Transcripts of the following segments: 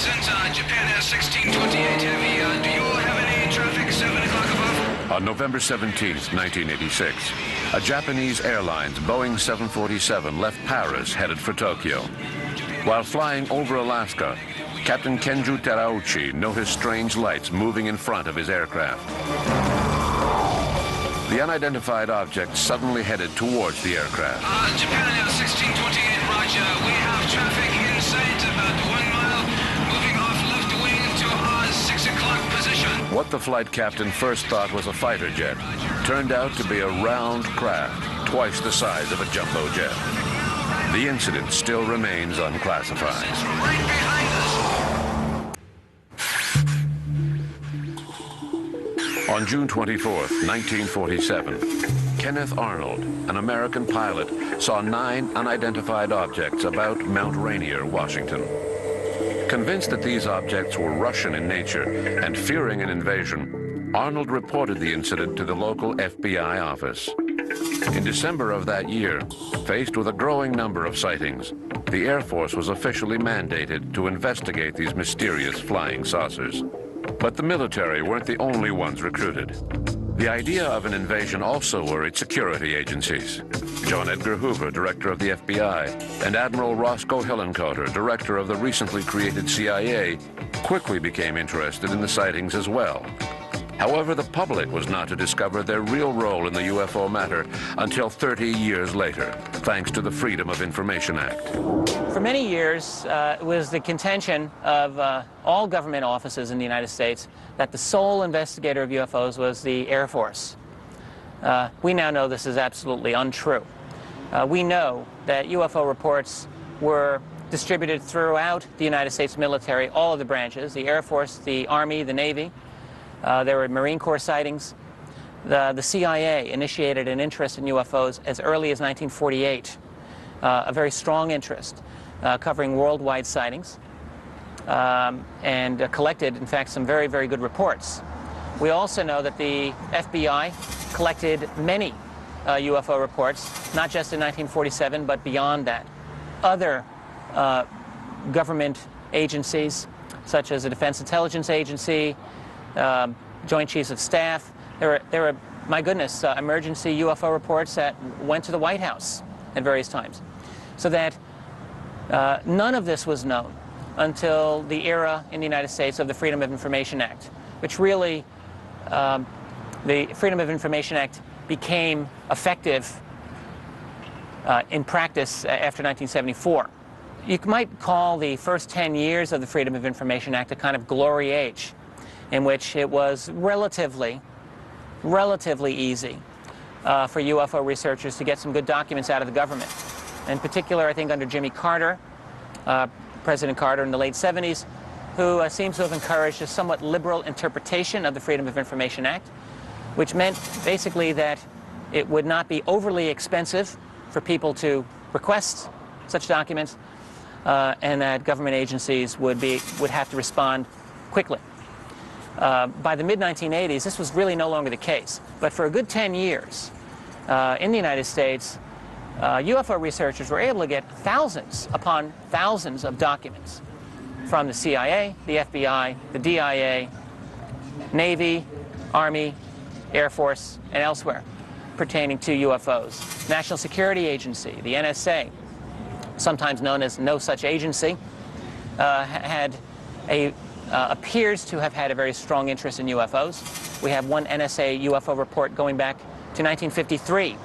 present Japan Air 1628 Heavy. Do you have any traffic 7 o'clock above? On November 17th, 1986, a Japanese Airlines Boeing 747 left Paris headed for Tokyo. While flying over Alaska, Captain Kenju Terauchi noticed strange lights moving in front of his aircraft. The unidentified object suddenly headed towards the aircraft. Japan Air 1628, roger. We have traffic in sight about 1 mile, moving off left wing to our 6 o'clock position. What the flight captain first thought was a fighter jet turned out to be a round craft, twice the size of a jumbo jet. The incident still remains unclassified. It's right behind us. On June 24th, 1947, Kenneth Arnold, an American pilot, saw 9 unidentified objects about Mount Rainier, Washington. Convinced that these objects were Russian in nature and fearing an invasion, Arnold reported the incident to the local FBI office. In December of that year, faced with a growing number of sightings, the Air Force was officially mandated to investigate these mysterious flying saucers. But the military weren't the only ones recruited. The idea of an invasion also worried security agencies. John Edgar Hoover, director of the FBI, and Admiral Roscoe Hillenkoetter, director of the recently created CIA, quickly became interested in the sightings as well. However, the public was not to discover their real role in the UFO matter until 30 years later, thanks to the Freedom of Information Act. For many years, it was the contention of all government offices in the United States that the sole investigator of UFOs was the Air Force. We now know this is absolutely untrue. We know that UFO reports were distributed throughout the United States military, all of the branches, the Air Force, the Army, the Navy. There were Marine Corps sightings. The CIA initiated an interest in UFOs as early as 1948, a very strong interest, covering worldwide sightings, and collected, in fact, some very, very good reports. We also know that the FBI collected many UFO reports, not just in 1947, but beyond that. Other government agencies, such as the Defense Intelligence Agency, Joint Chiefs of Staff. There were, my goodness, emergency UFO reports that went to the White House at various times. So that none of this was known until the era in the United States of the Freedom of Information Act, which really, the Freedom of Information Act became effective in practice after 1974. You might call the first 10 years of the Freedom of Information Act a kind of glory age, in which it was relatively easy for UFO researchers to get some good documents out of the government. In particular, I think under Jimmy Carter, President Carter in the late 70s, who seems to have encouraged a somewhat liberal interpretation of the Freedom of Information Act, which meant basically that it would not be overly expensive for people to request such documents, and that government agencies would have to respond quickly. By the mid-1980s, this was really no longer the case. But for a good 10 years in the United States, UFO researchers were able to get thousands upon thousands of documents from the CIA, the FBI, the DIA, Navy, Army, Air Force, and elsewhere pertaining to UFOs. National Security Agency, the NSA, sometimes known as No Such Agency, appears to have had a very strong interest in UFOs. We have one NSA UFO report going back to 1953,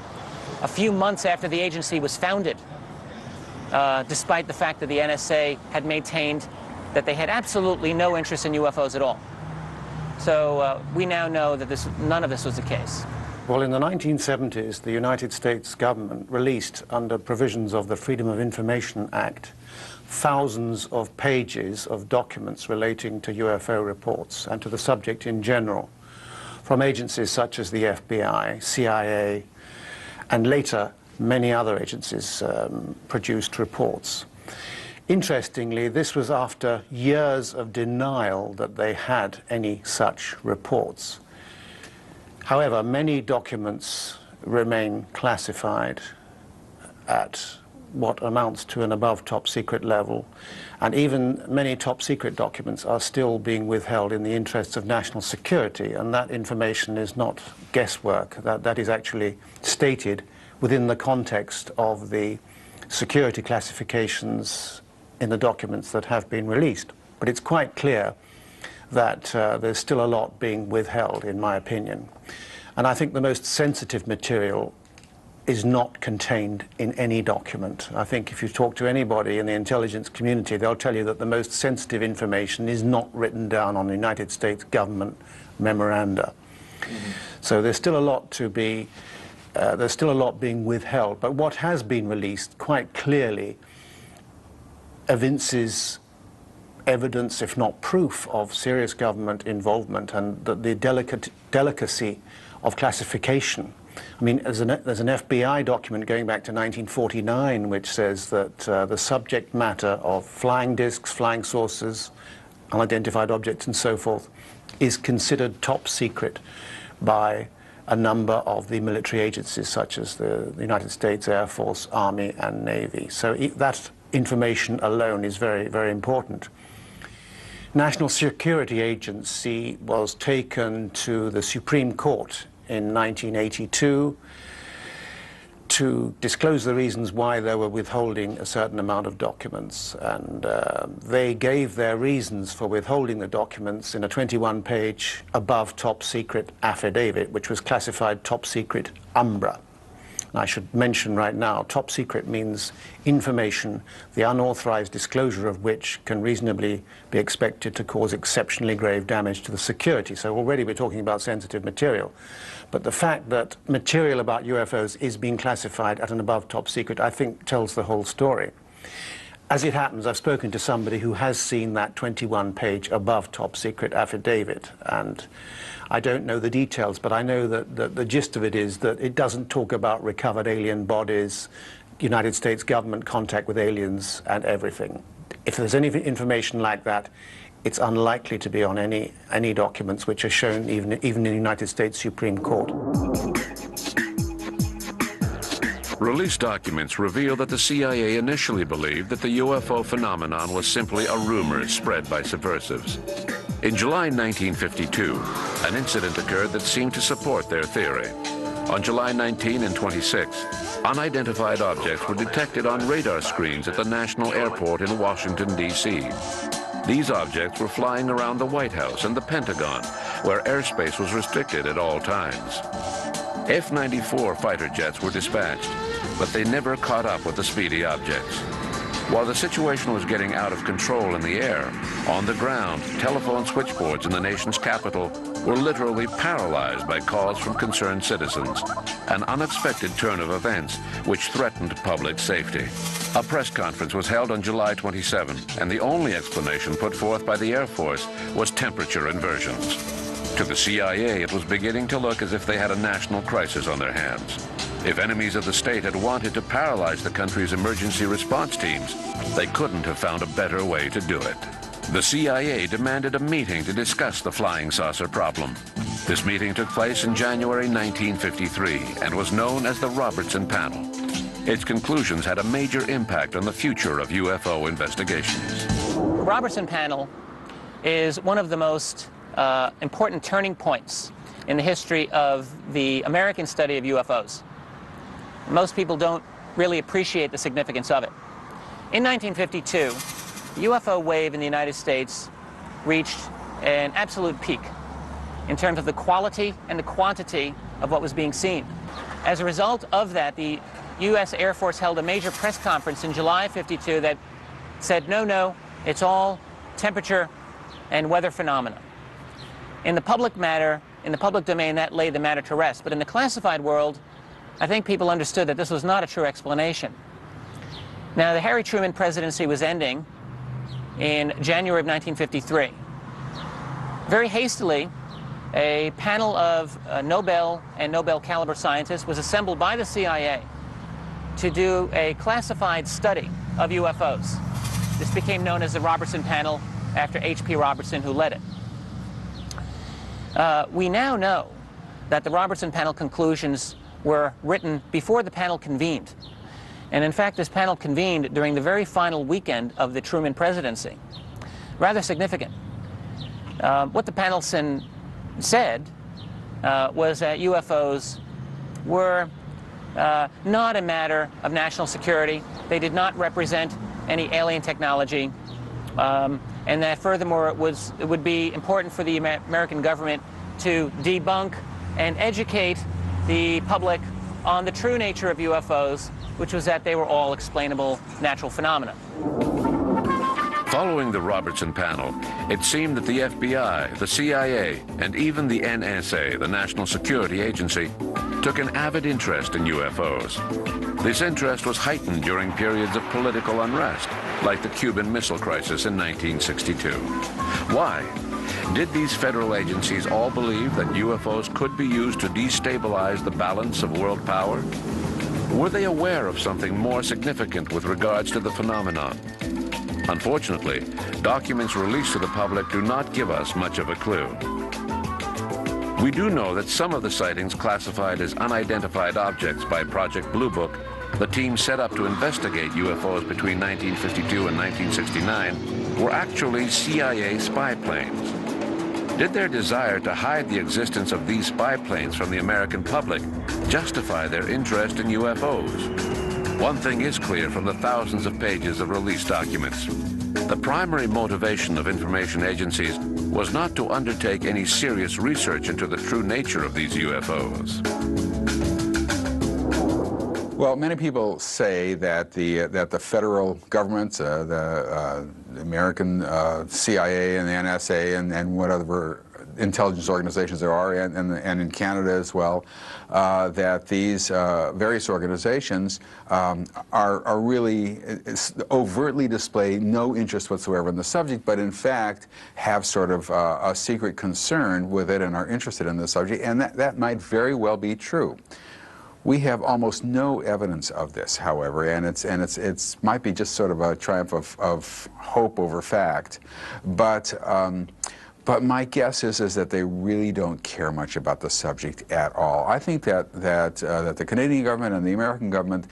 a few months after the agency was founded, despite the fact that the NSA had maintained that they had absolutely no interest in UFOs at all. So we now know that none of this was the case. Well, in the 1970s, the United States government released, under provisions of the Freedom of Information Act, thousands of pages of documents relating to UFO reports and to the subject in general, from agencies such as the FBI, CIA, and later many other agencies produced reports. Interestingly, this was after years of denial that they had any such reports. However, many documents remain classified at what amounts to an above top secret level, and even many top secret documents are still being withheld in the interests of national security, and that information is not guesswork. That is actually stated within the context of the security classifications in the documents that have been released. But it's quite clear that there's still a lot being withheld, in my opinion. And I think the most sensitive material is not contained in any document. I think if you talk to anybody in the intelligence community, they'll tell you that the most sensitive information is not written down on the United States government memoranda. So there's still a lot to be, there's still a lot being withheld. But what has been released quite clearly evinces evidence, if not proof, of serious government involvement and the delicacy of classification. I mean, there's an FBI document going back to 1949 which says that the subject matter of flying discs, flying saucers, unidentified objects and so forth is considered top secret by a number of the military agencies such as the United States Air Force, Army and Navy. So that information alone is very, very important. National Security Agency was taken to the Supreme Court in 1982 to disclose the reasons why they were withholding a certain amount of documents. And they gave their reasons for withholding the documents in a 21-page above top secret affidavit, which was classified top secret umbra. And I should mention right now, top secret means information, the unauthorized disclosure of which can reasonably be expected to cause exceptionally grave damage to the security. So already we're talking about sensitive material. But the fact that material about UFOs is being classified at an above top secret, I think, tells the whole story. As it happens, I've spoken to somebody who has seen that 21-page above top secret affidavit, and I don't know the details, but I know that the gist of it is that it doesn't talk about recovered alien bodies, United States government contact with aliens and everything. If there's any information like that, it's unlikely to be on any documents which are shown even in the United States Supreme Court. Released documents reveal that the CIA initially believed that the UFO phenomenon was simply a rumor spread by subversives. In July 1952, an incident occurred that seemed to support their theory. On July 19 and 26, unidentified objects were detected on radar screens at the National Airport in Washington, D.C. These objects were flying around the White House and the Pentagon, where airspace was restricted at all times. F-94 fighter jets were dispatched, but they never caught up with the speedy objects. While the situation was getting out of control in the air, on the ground, telephone switchboards in the nation's capital were literally paralyzed by calls from concerned citizens, an unexpected turn of events which threatened public safety. A press conference was held on July 27, and the only explanation put forth by the Air Force was temperature inversions. To the CIA, it was beginning to look as if they had a national crisis on their hands. If enemies of the state had wanted to paralyze the country's emergency response teams, they couldn't have found a better way to do it. The CIA demanded a meeting to discuss the flying saucer problem. This meeting took place in January 1953 and was known as the Robertson Panel. Its conclusions had a major impact on the future of UFO investigations. The Robertson Panel is one of the most important turning points in the history of the American study of UFOs. Most people don't really appreciate the significance of it. In 1952, the UFO wave in the United States reached an absolute peak in terms of the quality and the quantity of what was being seen. As a result of that, the U.S. Air Force held a major press conference in July of '52 that said, no, it's all temperature and weather phenomena. In the public domain, that laid the matter to rest. But in the classified world, I think people understood that this was not a true explanation. Now, the Harry Truman presidency was ending in January of 1953. Very hastily, a panel of Nobel and Nobel caliber scientists was assembled by the CIA to do a classified study of UFOs. This became known as the Robertson Panel after H.P. Robertson, who led it. We now know that the Robertson Panel conclusions were written before the panel convened. And in fact, this panel convened during the very final weekend of the Truman presidency. Rather significant. What the panel said was that UFOs were not a matter of national security. They did not represent any alien technology. And that furthermore, it would be important for the American government to debunk and educate the public on the true nature of UFOs, which was that they were all explainable natural phenomena. Following the Robertson panel, it seemed that the FBI, the CIA, and even the NSA, the National Security Agency, took an avid interest in UFOs. This interest was heightened during periods of political unrest, like the Cuban Missile Crisis in 1962. Why? Did these federal agencies all believe that UFOs could be used to destabilize the balance of world power? Were they aware of something more significant with regards to the phenomenon? Unfortunately, documents released to the public do not give us much of a clue. We do know that some of the sightings classified as unidentified objects by Project Blue Book, the team set up to investigate UFOs between 1952 and 1969, were actually CIA spy planes. Did their desire to hide the existence of these spy planes from the American public justify their interest in UFOs? One thing is clear from the thousands of pages of released documents. The primary motivation of information agencies was not to undertake any serious research into the true nature of these UFOs. Well, many people say that the federal government, the American CIA and the NSA and whatever intelligence organizations there are, and in Canada as well, that these various organizations are really overtly display no interest whatsoever in the subject, but in fact have sort of a secret concern with it and are interested in the subject, and that might very well be true. We have almost no evidence of this, however, and it's might be just sort of a triumph of hope over fact, but my guess is that they really don't care much about the subject at all. I think that the Canadian government and the American government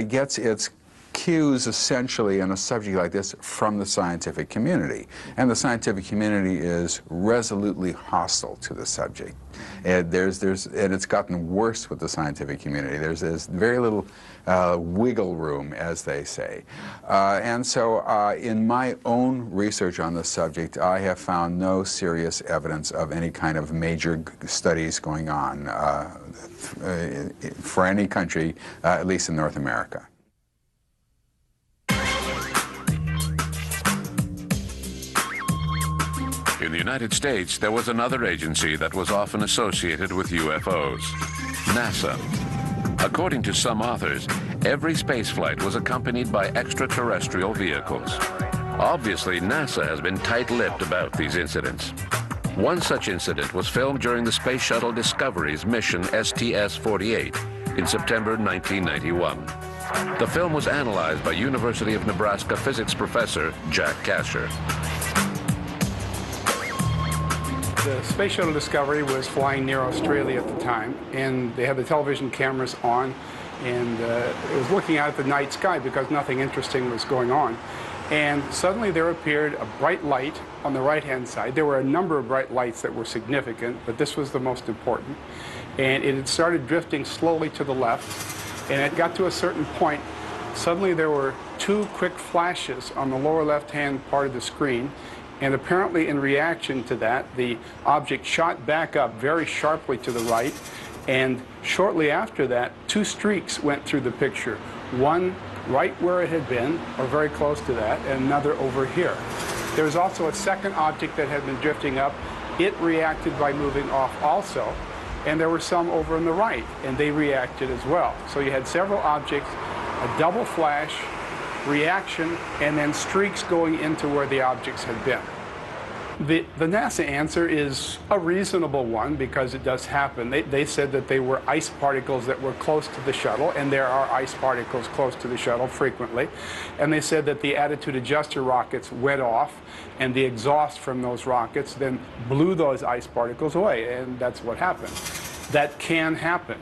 gets its cues essentially on a subject like this from the scientific community, and the scientific community is resolutely hostile to the subject. And it's gotten worse with the scientific community. There's very little wiggle room, as they say. And so in my own research on the subject, I have found no serious evidence of any kind of major studies going on for any country, at least in North America. In the United States, there was another agency that was often associated with UFOs, NASA. According to some authors, every spaceflight was accompanied by extraterrestrial vehicles. Obviously, NASA has been tight-lipped about these incidents. One such incident was filmed during the Space Shuttle Discovery's mission STS-48 in September 1991. The film was analyzed by University of Nebraska physics professor Jack Kasher. The Space Shuttle Discovery was flying near Australia at the time, and they had the television cameras on, and it was looking out at the night sky because nothing interesting was going on. And suddenly there appeared a bright light on the right-hand side. There were a number of bright lights that were significant, but this was the most important. And it had started drifting slowly to the left, and it got to a certain point. Suddenly there were two quick flashes on the lower left-hand part of the screen, and apparently in reaction to that, the object shot back up very sharply to the right, and shortly after that, two streaks went through the picture. One right where it had been, or very close to that, and another over here. There was also a second object that had been drifting up. It reacted by moving off also, and there were some over on the right, and they reacted as well. So you had several objects, a double flash, reaction, and then streaks going into where the objects had been. The NASA answer is a reasonable one because it does happen. They said that they were ice particles that were close to the shuttle, and there are ice particles close to the shuttle frequently. And they said that the attitude adjuster rockets went off, and the exhaust from those rockets then blew those ice particles away, and that's what happened. That can happen.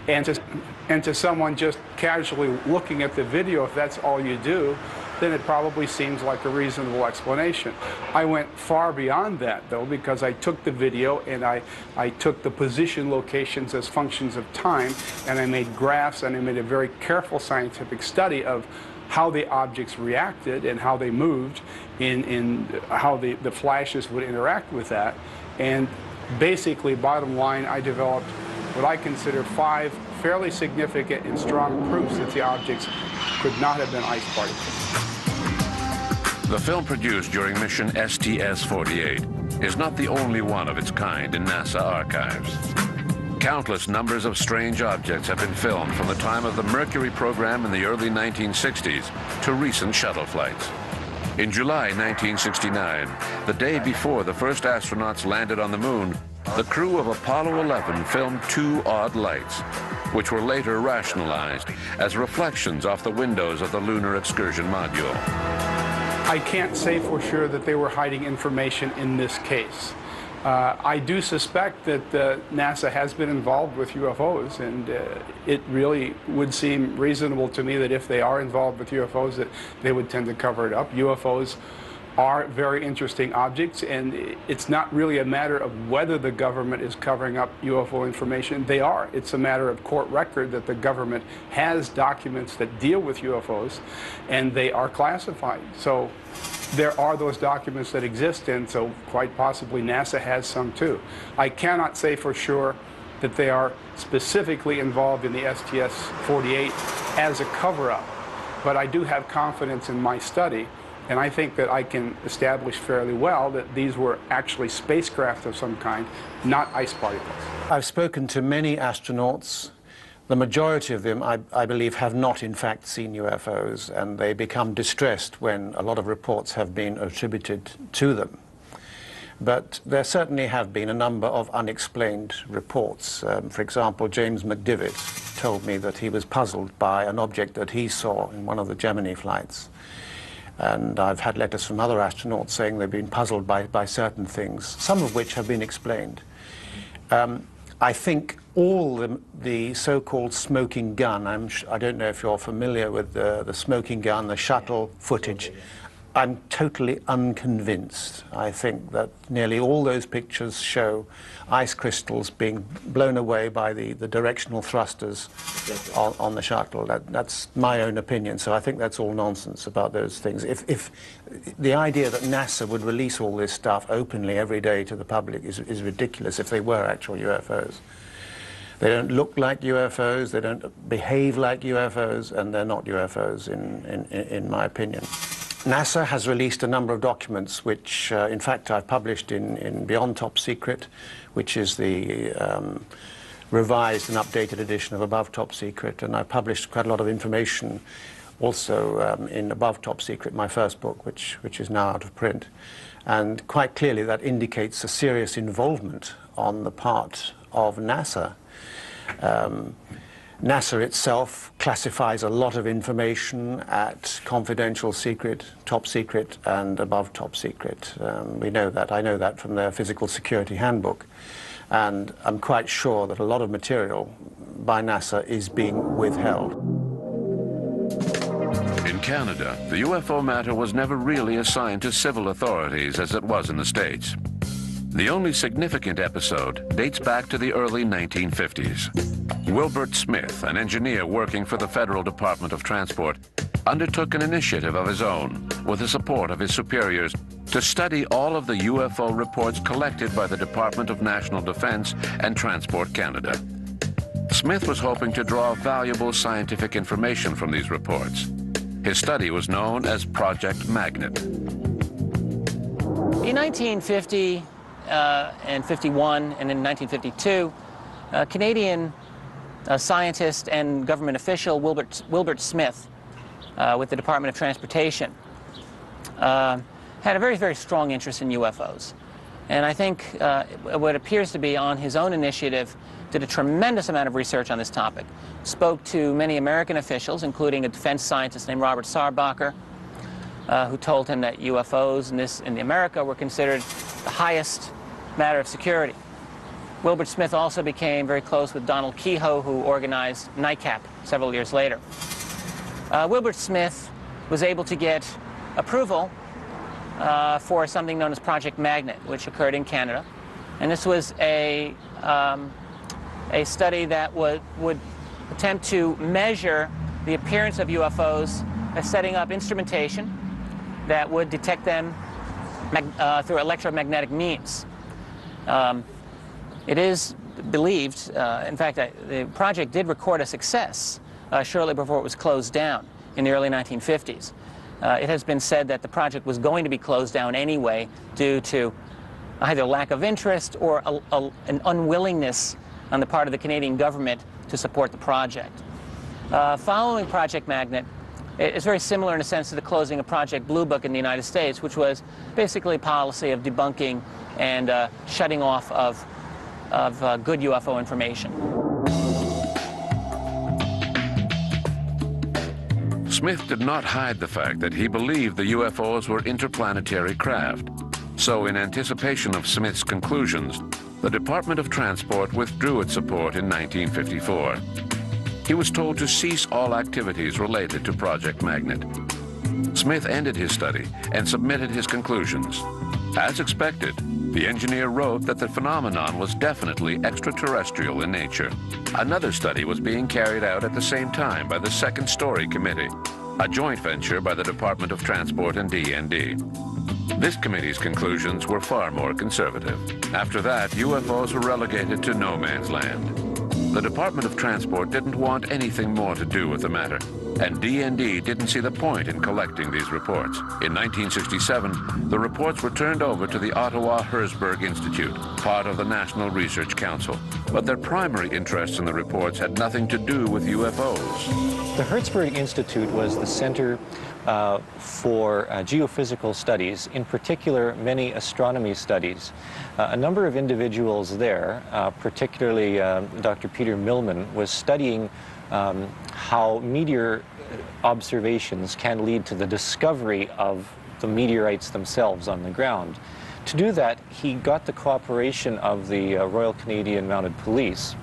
And to someone just casually looking at the video, if that's all you do, then it probably seems like a reasonable explanation. I went far beyond that, though, because I took the video and I took the position locations as functions of time, and I made graphs, and I made a very careful scientific study of how the objects reacted and how they moved, in how the flashes would interact with that. And basically, bottom line, I developed what I consider 5 fairly significant and strong proofs that the objects could not have been ice particles. The film produced during mission STS-48 is not the only one of its kind in NASA archives. Countless numbers of strange objects have been filmed from the time of the Mercury program in the early 1960s to recent shuttle flights. In July 1969, the day before the first astronauts landed on the moon, the crew of Apollo 11 filmed 2 odd lights, which were later rationalized as reflections off the windows of the Lunar Excursion Module. I can't say for sure that they were hiding information in this case. I do suspect that NASA has been involved with UFOs, and it really would seem reasonable to me that if they are involved with UFOs, that they would tend to cover it up. UFOs are very interesting objects, and it's not really a matter of whether the government is covering up UFO information. They are. It's a matter of court record that the government has documents that deal with UFOs, and they are classified. So there are those documents that exist, and so quite possibly NASA has some too. I cannot say for sure that they are specifically involved in the STS-48 as a cover-up, but I do have confidence in my study. And I think that I can establish fairly well that these were actually spacecraft of some kind, not ice particles. I've spoken to many astronauts. The majority of them, I believe, have not in fact seen UFOs, and they become distressed when a lot of reports have been attributed to them. But there certainly have been a number of unexplained reports. For example, James McDivitt told me that he was puzzled by an object that he saw in one of the Gemini flights. And I've had letters from other astronauts saying they've been puzzled by certain things, some of which have been explained. I think all the so-called smoking gun, I don't know if you're familiar with the smoking gun, the shuttle footage, I'm totally unconvinced. I think that nearly all those pictures show ice crystals being blown away by the directional thrusters on the shuttle. That's my own opinion, so I think that's all nonsense about those things. If the idea that NASA would release all this stuff openly every day to the public is ridiculous if they were actual UFOs. They don't look like UFOs, they don't behave like UFOs, and they're not UFOs in my opinion. NASA has released a number of documents which, in fact, I've published in Beyond Top Secret, which is the revised and updated edition of Above Top Secret, and I published quite a lot of information also in Above Top Secret, my first book, which is now out of print. And quite clearly that indicates a serious involvement on the part of NASA. NASA itself classifies a lot of information at confidential, secret, top secret, and above top secret. We know that. I know that from their physical security handbook. And I'm quite sure that a lot of material by NASA is being withheld. In Canada, the UFO matter was never really assigned to civil authorities as it was in the States. The only significant episode dates back to the early 1950s. Wilbert Smith, an engineer working for the Federal Department of Transport, undertook an initiative of his own, with the support of his superiors, to study all of the UFO reports collected by the Department of National Defense and Transport Canada. Smith was hoping to draw valuable scientific information from these reports. His study was known as Project Magnet. In 1950 and 51 and in 1952, Canadian scientist and government official Wilbert Smith with the Department of Transportation had a very, very strong interest in UFOs. And I think what appears to be on his own initiative did a tremendous amount of research on this topic. Spoke to many American officials, including a defense scientist named Robert Sarbacher, who told him that UFOs in America were considered the highest matter of security. Wilbert Smith also became very close with Donald Keyhoe, who organized NICAP several years later. Wilbert Smith was able to get approval for something known as Project Magnet, which occurred in Canada. And this was a study that would attempt to measure the appearance of UFOs by setting up instrumentation that would detect them through electromagnetic means. It is believed, in fact, the project did record a success shortly before it was closed down in the early 1950s. It has been said that the project was going to be closed down anyway due to either lack of interest or an unwillingness on the part of the Canadian government to support the project. Following Project Magnet, it's very similar in a sense to the closing of Project Blue Book in the United States, which was basically a policy of debunking and shutting off of good UFO information. Smith did not hide the fact that he believed the UFOs were interplanetary craft. So in anticipation of Smith's conclusions, the Department of Transport withdrew its support in 1954. He was told to cease all activities related to Project Magnet. Smith ended his study and submitted his conclusions. As expected, the engineer wrote that the phenomenon was definitely extraterrestrial in nature. Another study was being carried out at the same time by the Second Story Committee, a joint venture by the Department of Transport and DND. This committee's conclusions were far more conservative. After that, UFOs were relegated to no man's land. The Department of Transport didn't want anything more to do with the matter, and DND didn't see the point in collecting these reports. In 1967, the reports were turned over to the Ottawa Herzberg Institute, part of the National Research Council. But their primary interest in the reports had nothing to do with UFOs. The Herzberg Institute was the center for geophysical studies, in particular many astronomy studies. A number of individuals there, particularly Dr. Peter Millman, was studying how meteor observations can lead to the discovery of the meteorites themselves on the ground. To do that, he got the cooperation of the Royal Canadian Mounted Police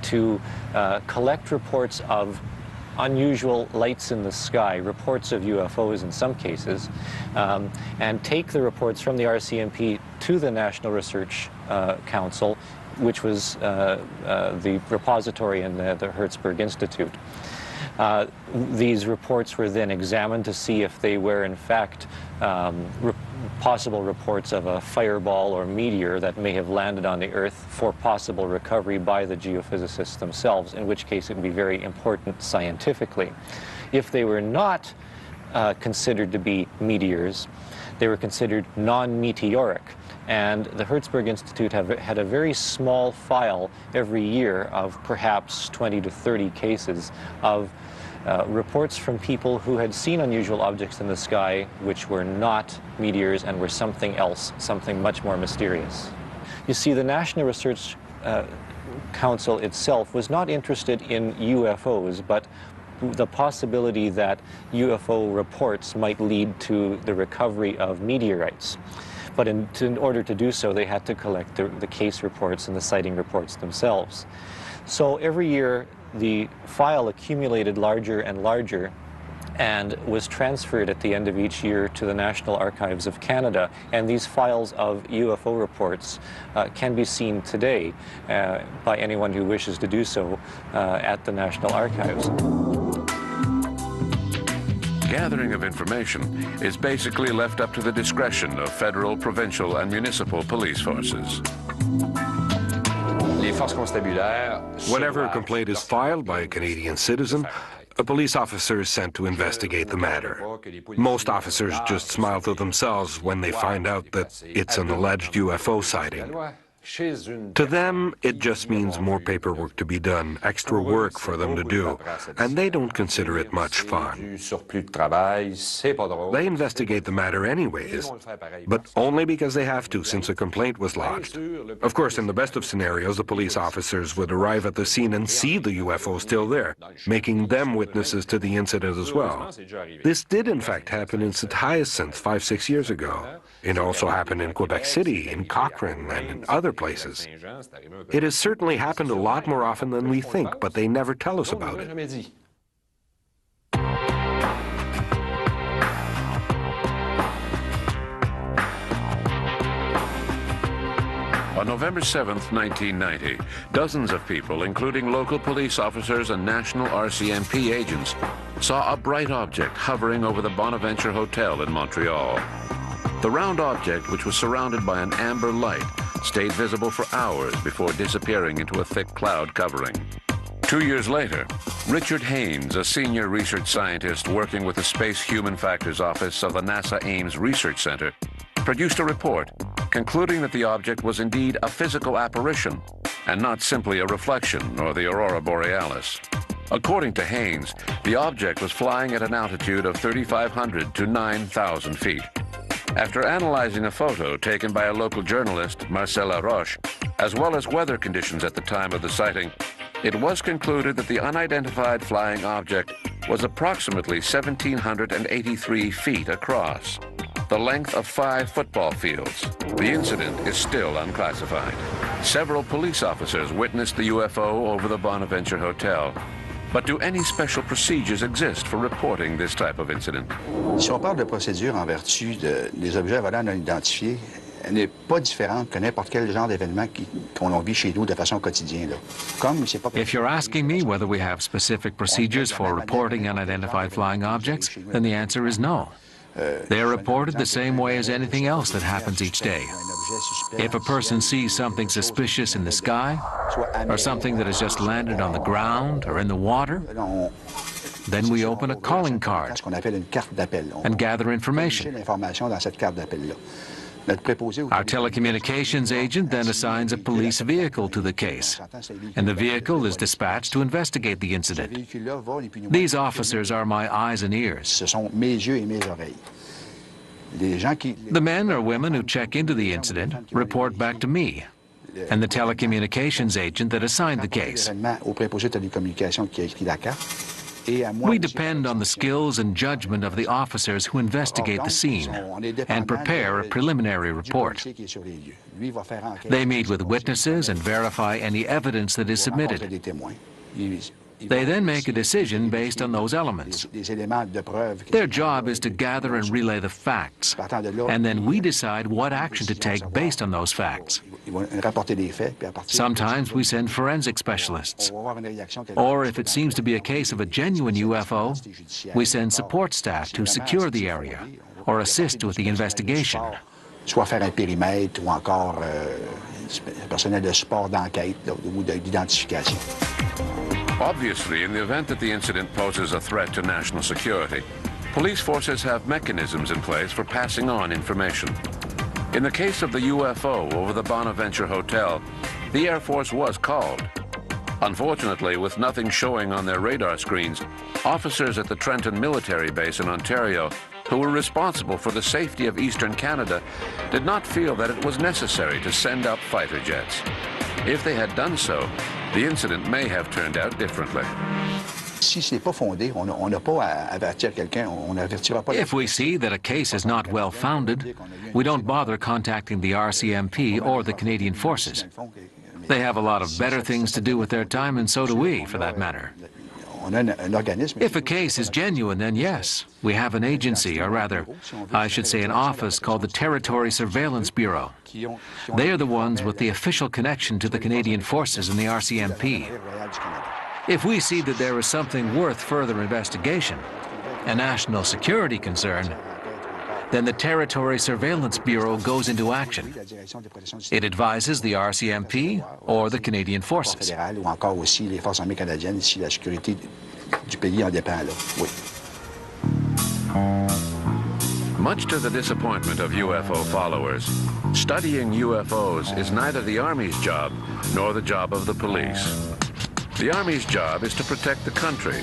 to collect reports of unusual lights in the sky, reports of UFOs in some cases, and take the reports from the RCMP to the National Research Council, which was the repository in the Herzberg Institute. These reports were then examined to see if they were in fact possible reports of a fireball or meteor that may have landed on the Earth for possible recovery by the geophysicists themselves, in which case it would be very important scientifically. If they were not considered to be meteors, they were considered non-meteoric. And the Herzberg Institute had a very small file every year of perhaps 20 to 30 cases of reports from people who had seen unusual objects in the sky which were not meteors and were something else, something much more mysterious. You see, the National Research Council itself was not interested in UFOs, but the possibility that UFO reports might lead to the recovery of meteorites. But in order to do so, they had to collect the case reports and the sighting reports themselves. So every year, the file accumulated larger and larger and was transferred at the end of each year to the National Archives of Canada. And these files of UFO reports can be seen today by anyone who wishes to do so at the National Archives. Gathering of information is basically left up to the discretion of federal, provincial, and municipal police forces. Whenever a complaint is filed by a Canadian citizen, a police officer is sent to investigate the matter. Most officers just smile to themselves when they find out that it's an alleged UFO sighting. To them, it just means more paperwork to be done, extra work for them to do, and they don't consider it much fun. They investigate the matter anyways, but only because they have to, since a complaint was lodged. Of course, in the best of scenarios, the police officers would arrive at the scene and see the UFO still there, making them witnesses to the incident as well. This did in fact happen in St. Hyacinthe 5-6 years ago. It also happened in Quebec City, in Cochrane, and in other places. It has certainly happened a lot more often than we think, but they never tell us about it. On November 7th, 1990, dozens of people, including local police officers and national RCMP agents, saw a bright object hovering over the Bonaventure Hotel in Montreal. The round object, which was surrounded by an amber light, stayed visible for hours before disappearing into a thick cloud covering. 2 years later, Richard Haynes, a senior research scientist working with the Space Human Factors Office of the NASA Ames Research Center, produced a report concluding that the object was indeed a physical apparition and not simply a reflection or the aurora borealis. According to Haynes, the object was flying at an altitude of 3,500 to 9,000 feet. After analyzing a photo taken by a local journalist, Marcel Laroche, as well as weather conditions at the time of the sighting, it was concluded that the unidentified flying object was approximately 1,783 feet across, the length of 5 football fields. The incident is still unclassified. Several police officers witnessed the UFO over the Bonaventure Hotel. But do any special procedures exist for reporting this type of incident? Si on parle de procédure en vertu des objets volants non identifiés, elle n'est pas différente que n'importe quel genre d'événement qu'on vit chez nous de façon quotidienne. If you're asking me whether we have specific procedures for reporting unidentified flying objects, then the answer is no. They are reported the same way as anything else that happens each day. If a person sees something suspicious in the sky, or something that has just landed on the ground or in the water, then we open a calling card and gather information. Our telecommunications agent then assigns a police vehicle to the case, and the vehicle is dispatched to investigate the incident. These officers are my eyes and ears. The men or women who check into the incident report back to me and the telecommunications agent that assigned the case. We depend on the skills and judgment of the officers who investigate the scene and prepare a preliminary report. They meet with witnesses and verify any evidence that is submitted. They then make a decision based on those elements. Their job is to gather and relay the facts, and then we decide what action to take based on those facts. Sometimes we send forensic specialists, or if it seems to be a case of a genuine UFO, we send support staff to secure the area or assist with the investigation. Soit faire un périmètre ou encore personnel de support d'enquête ou d'identification. Obviously, in the event that the incident poses a threat to national security, police forces have mechanisms in place for passing on information. In the case of the UFO over the Bonaventure Hotel, the Air Force was called. Unfortunately, with nothing showing on their radar screens, officers at the Trenton military base in Ontario, who were responsible for the safety of Eastern Canada, did not feel that it was necessary to send up fighter jets. If they had done so, the incident may have turned out differently. If we see that a case is not well-founded, we don't bother contacting the RCMP or the Canadian Forces. They have a lot of better things to do with their time, and so do we, for that matter. If a case is genuine, then yes, we have an agency, or rather, I should say an office called the Territory Surveillance Bureau. They are the ones with the official connection to the Canadian Forces and the RCMP. If we see that there is something worth further investigation, a national security concern, then the Territory Surveillance Bureau goes into action. It advises the RCMP or the Canadian Forces. Much to the disappointment of UFO followers, studying UFOs is neither the Army's job nor the job of the police. The Army's job is to protect the country,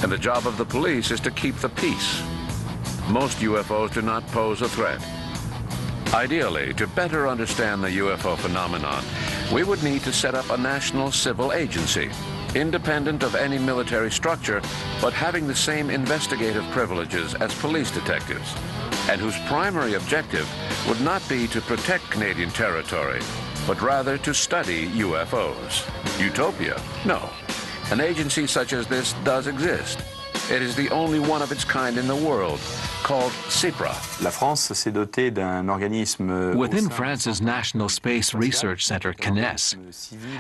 and the job of the police is to keep the peace. Most UFOs do not pose a threat. Ideally, to better understand the UFO phenomenon, we would need to set up a national civil agency, independent of any military structure, but having the same investigative privileges as police detectives, and whose primary objective would not be to protect Canadian territory, but rather to study UFOs. Utopia? No. An agency such as this does exist. It is the only one of its kind in the world, called CIPRA. La France s'est dotée d'un organisme. Within France's National Space Research Center, CNES,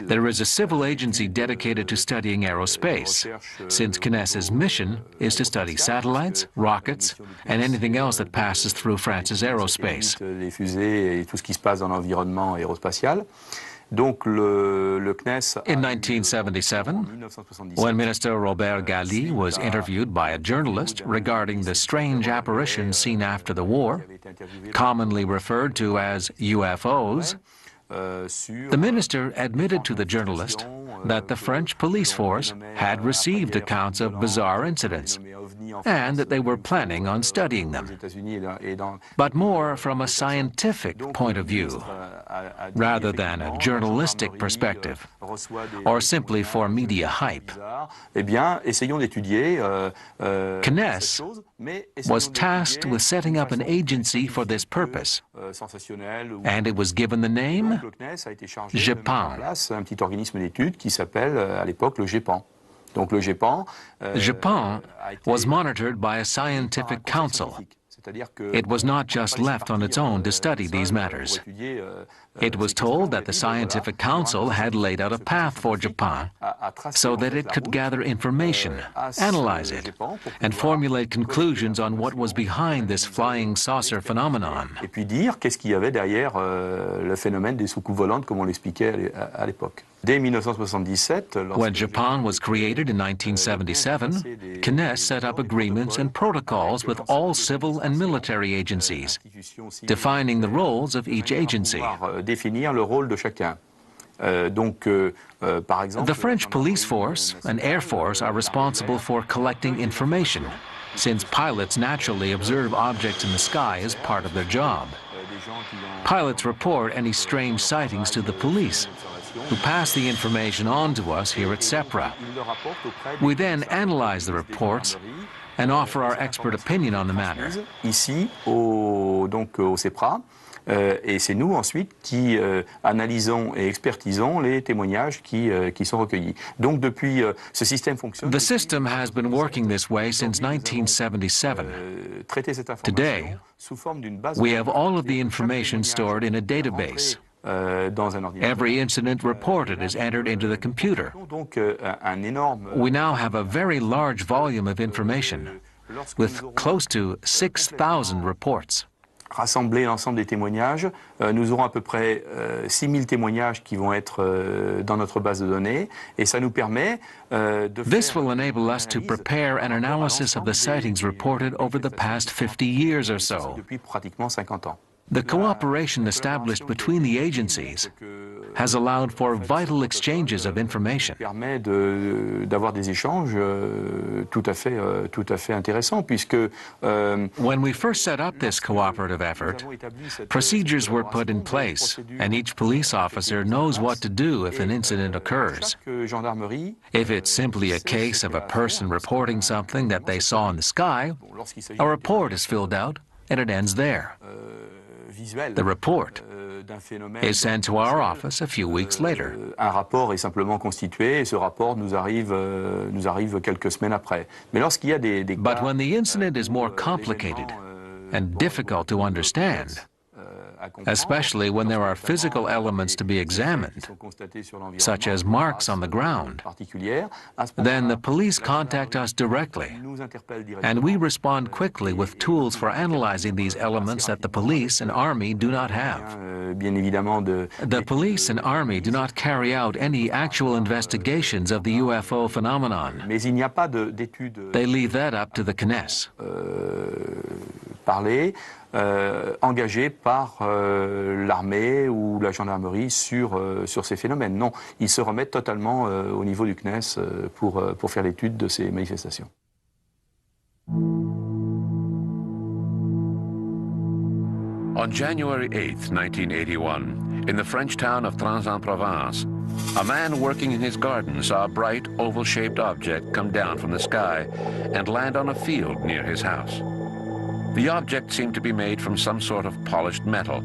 there is a civil agency dedicated to studying aerospace, since CNES's mission is to study satellites, rockets, and anything else that passes through France's aerospace. Les fusées et tout ce qui se passe dans l'environnement aérospatial. Donc le CNES. In 1977, when Minister Robert Galli was interviewed by a journalist regarding the strange apparitions seen after the war, commonly referred to as UFOs, the minister admitted to the journalist that the French police force had received accounts of bizarre incidents and that they were planning on studying them, but more from a scientific point of view rather than a journalistic perspective or simply for media hype. CNES was tasked with setting up an agency for this purpose, and it was given the name GEPAN. GEPAN was monitored by a scientific council. It was not just left on its own to study these matters. It was told that the scientific council had laid out a path for GEPAN so that it could gather information, analyze it, and formulate conclusions on what was behind this flying saucer phenomenon. When GEPAN was created in 1977, CNES set up agreements and protocols with all civil and military agencies, defining the roles of each agency. The French police force and air force are responsible for collecting information, since pilots naturally observe objects in the sky as part of their job. Pilots report any strange sightings to the police, who pass the information on to us here at CEPRA. We then analyze the reports and offer our expert opinion on the matter. Ici, au CEPRA, et c'est nous ensuite qui analysons et expertisons les témoignages qui sont recueillis. Donc depuis ce système fonctionne. The system has been working this way since 1977. Today, we have all of the information stored in a database. Every incident reported is entered into the computer. We now have a very large volume of information, with close to 6,000 reports. Rassembler l'ensemble des témoignages, nous aurons à peu près 6000 témoignages qui vont être dans notre base de données, et ça nous permet de This will enable us to prepare an analysis of the sightings reported over the past 50 years or so. Depuis pratiquement 50 ans. The cooperation established between the agencies has allowed for vital exchanges of information. Permet d'avoir des échanges tout à fait intéressants, puisque when we first set up this cooperative effort, procedures were put in place, and each police officer knows what to do if an incident occurs. If it's simply a case of a person reporting something that they saw in the sky, a report is filled out, and it ends there. The report is sent to our office a few weeks later. Un rapport est simplement constitué et ce rapport nous arrive quelques semaines après. Mais lorsqu'il y a des But when the incident is more complicated and difficult to understand, especially when there are physical elements to be examined, such as marks on the ground, then the police contact us directly, and we respond quickly with tools for analyzing these elements that the police and army do not have. The police and army do not carry out any actual investigations of the UFO phenomenon. They leave that up to the CNES. Engagés par l'armée ou la gendarmerie sur ces phénomènes. Non, ils se remettent totalement au niveau du CNES pour faire l'étude de ces manifestations. On January 8, 1981, in the French town of Trans-en-Provence, a man working in his garden saw a bright, oval-shaped object come down from the sky and land on a field near his house. The object seemed to be made from some sort of polished metal,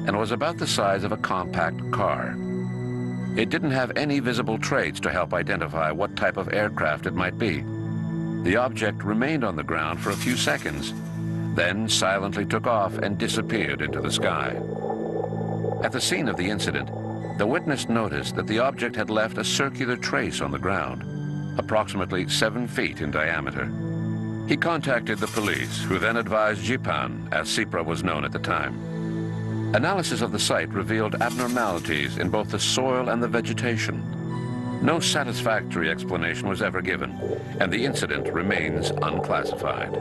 and was about the size of a compact car. It didn't have any visible traits to help identify what type of aircraft it might be. The object remained on the ground for a few seconds, then silently took off and disappeared into the sky. At the scene of the incident, the witness noticed that the object had left a circular trace on the ground, approximately 7 feet in diameter. He contacted the police, who then advised Jipan, as SIPRA was known at the time. Analysis of the site revealed abnormalities in both the soil and the vegetation. No satisfactory explanation was ever given, and the incident remains unclassified.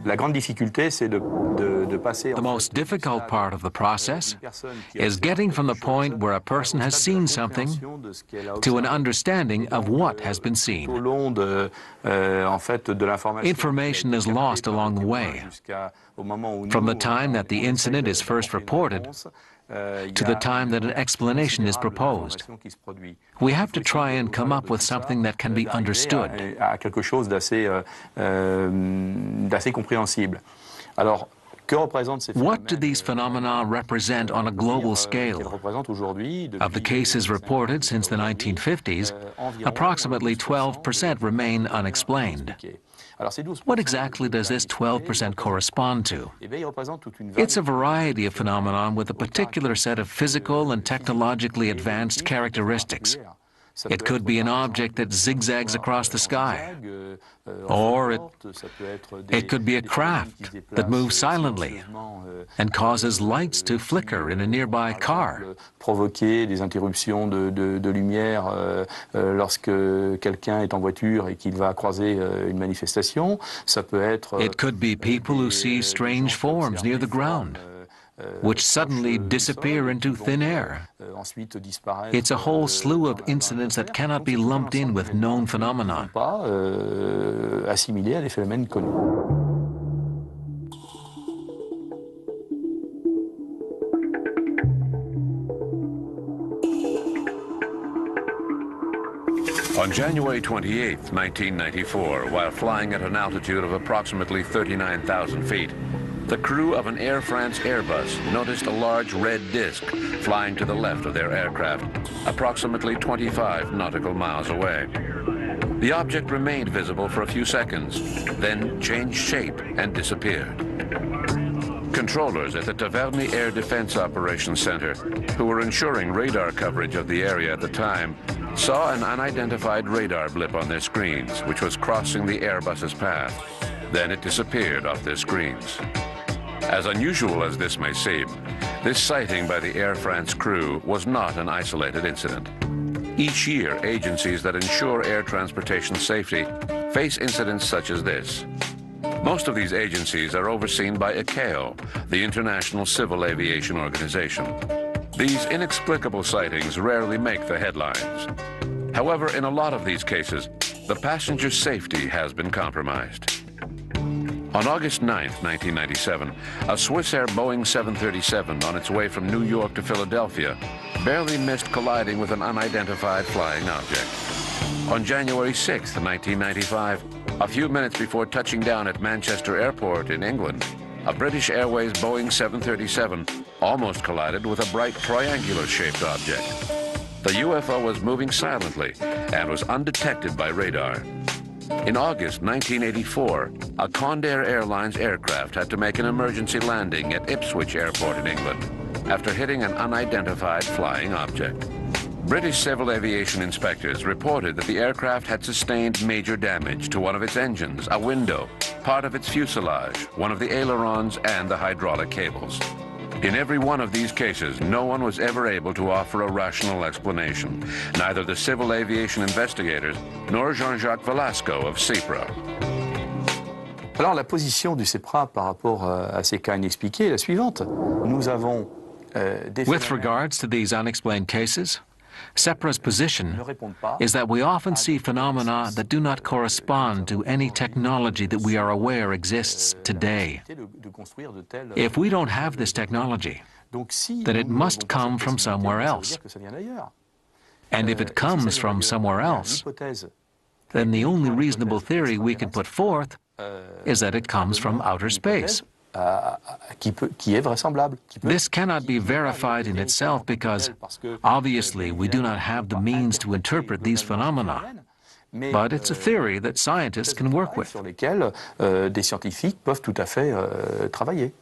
The most difficult part of the process is getting from the point where a person has seen something to an understanding of what has been seen. Information is lost along the way, from the time that the incident is first reported to the time that an explanation is proposed. We have to try and come up with something that can be understood. What do these phenomena represent on a global scale? Of the cases reported since the 1950s, approximately 12% remain unexplained. What exactly does this 12% correspond to? It's a variety of phenomena with a particular set of physical and technologically advanced characteristics. It could be an object that zigzags across the sky, or it could be a craft that moves silently and causes lights to flicker in a nearby car. Provoquer des interruptions de lumière lorsque quelqu'un est en voiture et qu'il va croiser une manifestation. Ça peut être. It could be people who see strange forms near the ground, which suddenly disappear into thin air. It's a whole slew of incidents that cannot be lumped in with known phenomena. On January 28, 1994, while flying at an altitude of approximately 39,000 feet, the crew of an Air France Airbus noticed a large red disc flying to the left of their aircraft, approximately 25 nautical miles away. The object remained visible for a few seconds, then changed shape and disappeared. Controllers at the Taverny Air Defense Operations Center, who were ensuring radar coverage of the area at the time, saw an unidentified radar blip on their screens, which was crossing the Airbus's path. Then it disappeared off their screens. As unusual as this may seem, this sighting by the Air France crew was not an isolated incident. Each year, agencies that ensure air transportation safety face incidents such as this. Most of these agencies are overseen by ICAO, the International Civil Aviation Organization. These inexplicable sightings rarely make the headlines. However, in a lot of these cases, the passenger safety has been compromised. On August 9, 1997, a Swissair Boeing 737 on its way from New York to Philadelphia barely missed colliding with an unidentified flying object. On January 6, 1995, a few minutes before touching down at Manchester Airport in England, a British Airways Boeing 737 almost collided with a bright triangular-shaped object. The UFO was moving silently and was undetected by radar. In August 1984, a Condair Airlines aircraft had to make an emergency landing at Ipswich Airport in England after hitting an unidentified flying object. British civil aviation inspectors reported that the aircraft had sustained major damage to one of its engines, a window, part of its fuselage, one of the ailerons, and the hydraulic cables. In every one of these cases, no one was ever able to offer a rational explanation, neither the civil aviation investigators nor Jean-Jacques Velasco of CIPRA. Alors la position du CIPRA par rapport à ces cas inexpliqués est la suivante. Nous avons With regards to these unexplained cases, CIPRA's position is that we often see phenomena that do not correspond to any technology that we are aware exists today. If we don't have this technology, then it must come from somewhere else. And if it comes from somewhere else, then the only reasonable theory we can put forth is that it comes from outer space. Qui est vraisemblable. This cannot be verified in itself because, obviously, we do not have the means to interpret these phenomena. But it's a theory that scientists can work with. Sur lesquels des scientifiques peuvent tout à fait travailler.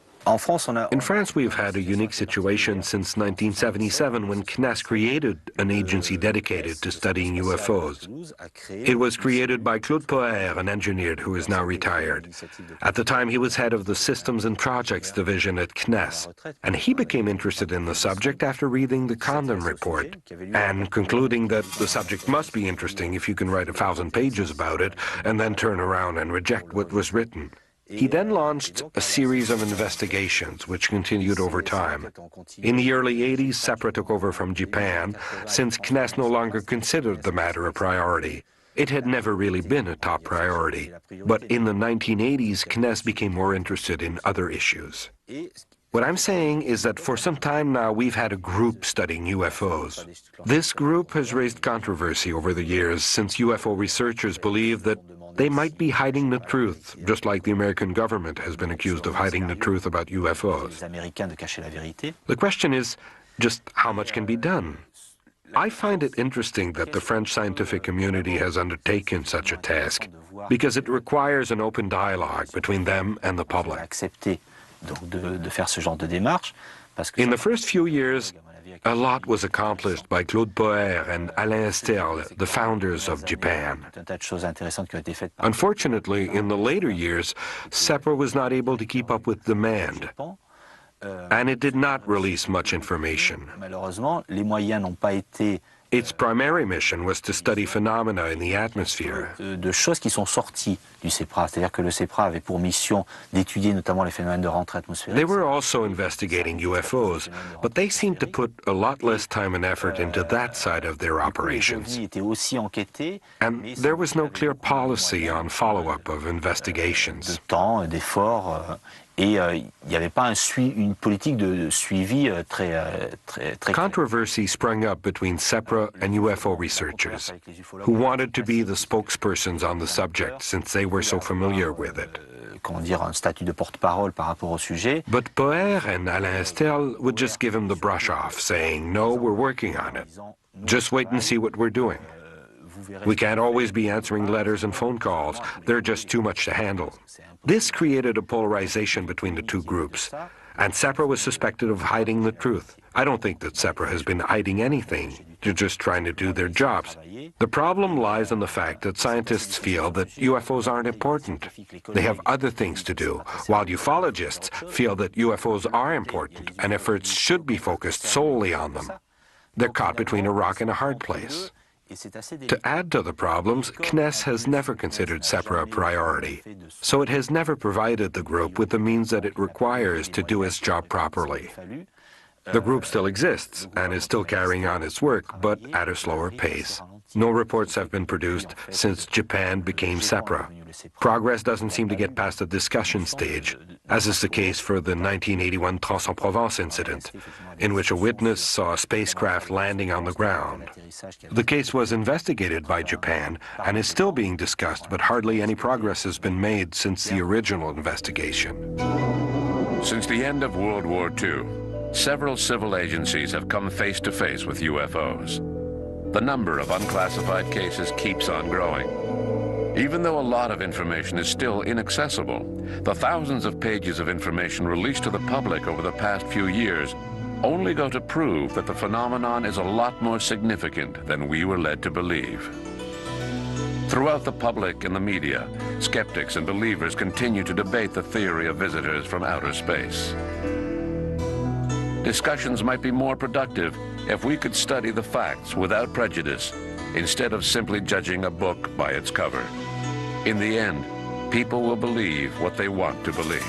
In France, we've had a unique situation since 1977 when CNES created an agency dedicated to studying UFOs. It was created by Claude Poher, an engineer who is now retired. At the time, he was head of the Systems and Projects Division at CNES, and he became interested in the subject after reading the Condon report and concluding that the subject must be interesting if you can write 1,000 pages about it and then turn around and reject what was written. He then launched a series of investigations which continued over time. In the early 80s, SEPRA took over from Japan, since CNES no longer considered the matter a priority. It had never really been a top priority. But in the 1980s, CNES became more interested in other issues. What I'm saying is that for some time now, we've had a group studying UFOs. This group has raised controversy over the years, since UFO researchers believe that they might be hiding the truth, just like the American government has been accused of hiding the truth about UFOs. The question is just how much can be done? I find it interesting that the French scientific community has undertaken such a task, because it requires an open dialogue between them and the public. In the first few years, a lot was accomplished by Claude Poher and Alain Esterle, the founders of Japan. Unfortunately, in the later years, SEPRA was not able to keep up with demand, and it did not release much information. Its primary mission was to study phenomena in the atmosphere. De choses qui sont sorties du CEPRA, c'est-à-dire que le CEPRA avait pour mission d'étudier notamment les phénomènes de rentrée atmosphérique. They were also investigating UFOs, but they seemed to put a lot less time and effort into that side of their operations. And there was no clear policy on follow-up of investigations. De temps, d'efforts, et il n'y avait pas une politique de suivi très Controversy sprung up between SEPRA and UFO researchers, who wanted to be the spokespersons on the subject since they were so familiar with it. Comment dire, un statut de porte-parole par rapport au sujet. But Poher and Alain Esterle would just give him the brush off, saying, "No, we're working on it. Just wait and see what we're doing. We can't always be answering letters and phone calls. They're just too much to handle." This created a polarization between the two groups, and SEPRA was suspected of hiding the truth. I don't think that SEPRA has been hiding anything. They're just trying to do their jobs. The problem lies in the fact that scientists feel that UFOs aren't important. They have other things to do, while ufologists feel that UFOs are important and efforts should be focused solely on them. They're caught between a rock and a hard place. To add to the problems, CNES has never considered SEPRA a priority, so it has never provided the group with the means that it requires to do its job properly. The group still exists and is still carrying on its work, but at a slower pace. No reports have been produced since Japan became SEPRA. Progress doesn't seem to get past the discussion stage, as is the case for the 1981 Aix-en-Provence incident, in which a witness saw a spacecraft landing on the ground. The case was investigated by Japan and is still being discussed, but hardly any progress has been made since the original investigation. Since the end of World War II, several civil agencies have come face to face with UFOs. The number of unclassified cases keeps on growing. Even though a lot of information is still inaccessible, the thousands of pages of information released to the public over the past few years only go to prove that the phenomenon is a lot more significant than we were led to believe. Throughout the public and the media, skeptics and believers continue to debate the theory of visitors from outer space. Discussions might be more productive if we could study the facts without prejudice, instead of simply judging a book by its cover. In the end, people will believe what they want to believe.